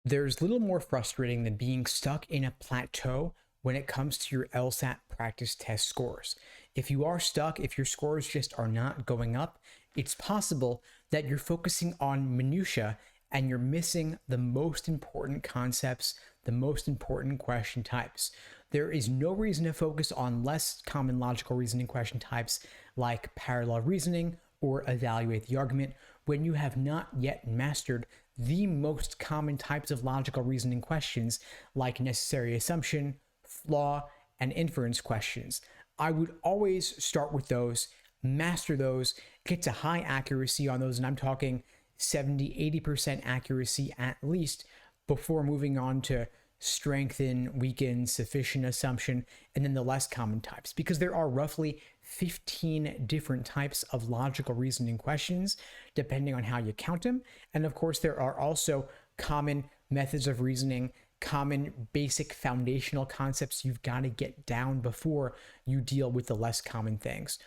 There's little more frustrating than being stuck in a plateau when it comes to your LSAT practice test scores. If you are stuck, if your scores just are not going up, it's possible that you're focusing on minutia and you're missing the most important concepts, the most important question types. There is no reason to focus on less common logical reasoning question types like parallel reasoning or evaluate the argument when you have not yet mastered the most common types of logical reasoning questions like necessary assumption, flaw, and inference questions. I would always start with those, master those, get to high accuracy on those, and I'm talking 70-80% accuracy at least before moving on to strengthen, weaken, sufficient assumption, and then the less common types, because there are roughly 15 different types of logical reasoning questions, depending on how you count them. And of course, there are also common methods of reasoning, common basic foundational concepts you've got to get down before you deal with the less common things.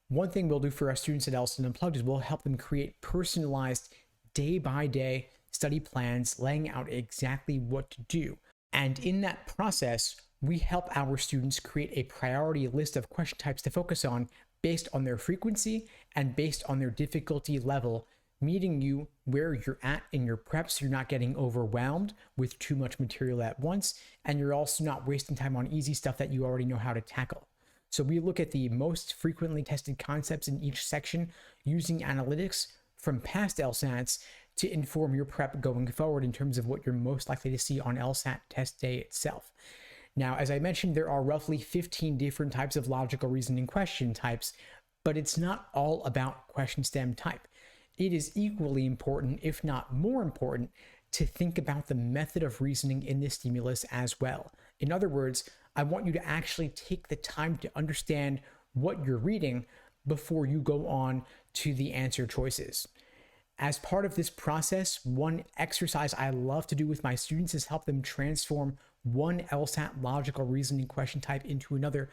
One thing we'll do for our students at LSAT Unplugged is we'll help them create personalized day-by-day study plans, laying out exactly what to do. And in that process, we help our students create a priority list of question types to focus on based on their frequency and based on their difficulty level, meeting you where you're at in your prep so you're not getting overwhelmed with too much material at once, and you're also not wasting time on easy stuff that you already know how to tackle. So we look at the most frequently tested concepts in each section using analytics from past LSATs to inform your prep going forward in terms of what you're most likely to see on LSAT test day itself. Now, as I mentioned, there are roughly 15 different types of logical reasoning question types, but it's not all about question stem type. It is equally important, if not more important, to think about the method of reasoning in this stimulus as well. In other words, I want you to actually take the time to understand what you're reading before you go on to the answer choices. As part of this process, one exercise I love to do with my students is help them transform one LSAT logical reasoning question type into another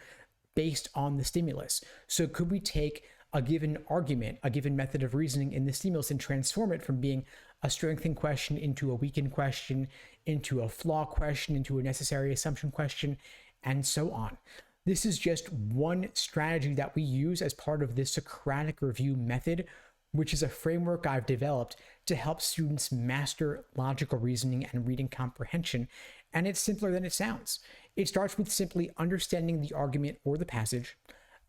based on the stimulus. So could we take a given argument, a given method of reasoning in the stimulus and transform it from being a strengthened question into a weakened question, into a flaw question, into a necessary assumption question, and so on. This is just one strategy that we use as part of the Socratic review method, which is a framework I've developed to help students master logical reasoning and reading comprehension. And it's simpler than it sounds. It starts with simply understanding the argument or the passage,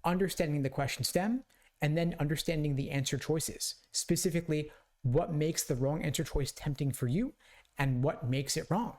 understanding the question stem, and then understanding the answer choices, specifically what makes the wrong answer choice tempting for you and what makes it wrong,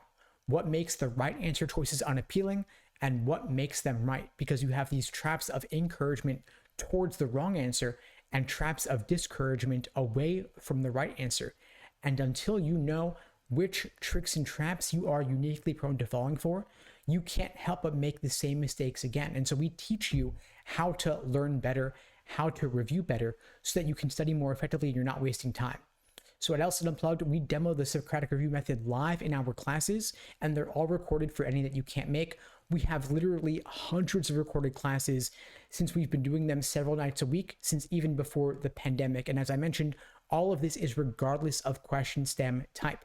what makes the right answer choices unappealing, and what makes them right, because you have these traps of encouragement towards the wrong answer and traps of discouragement away from the right answer. And until you know which tricks and traps you are uniquely prone to falling for, you can't help but make the same mistakes again. And so we teach you how to learn better, how to review better, so that you can study more effectively and you're not wasting time. So at LSAT Unplugged, we demo the Socratic review method live in our classes, and they're all recorded for any that you can't make. We have literally hundreds of recorded classes since we've been doing them several nights a week, since even before the pandemic. And as I mentioned, all of this is regardless of question stem type.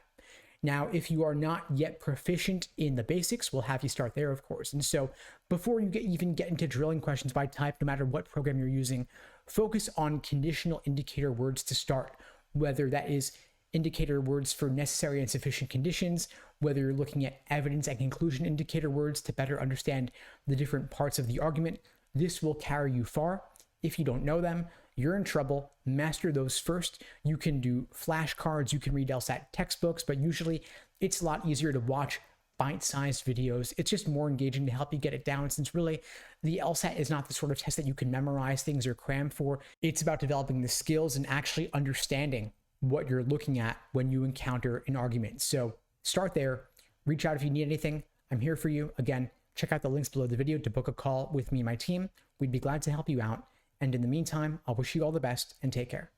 Now, if you are not yet proficient in the basics, we'll have you start there, of course. And so before you even get into drilling questions by type, no matter what program you're using, focus on conditional indicator words to start, whether that is indicator words for necessary and sufficient conditions, whether you're looking at evidence and conclusion indicator words to better understand the different parts of the argument. This will carry you far. If you don't know them, you're in trouble. Master those first. You can do flashcards, you can read LSAT textbooks, but usually it's a lot easier to watch bite-sized videos. It's just more engaging to help you get it down, since really the LSAT is not the sort of test that you can memorize things or cram for. It's about developing the skills and actually understanding what you're looking at when you encounter an argument. So start there. Reach out if you need anything. I'm here for you. Again, check out the links below the video to book a call with me and my team. We'd be glad to help you out. And in the meantime, I'll wish you all the best and take care.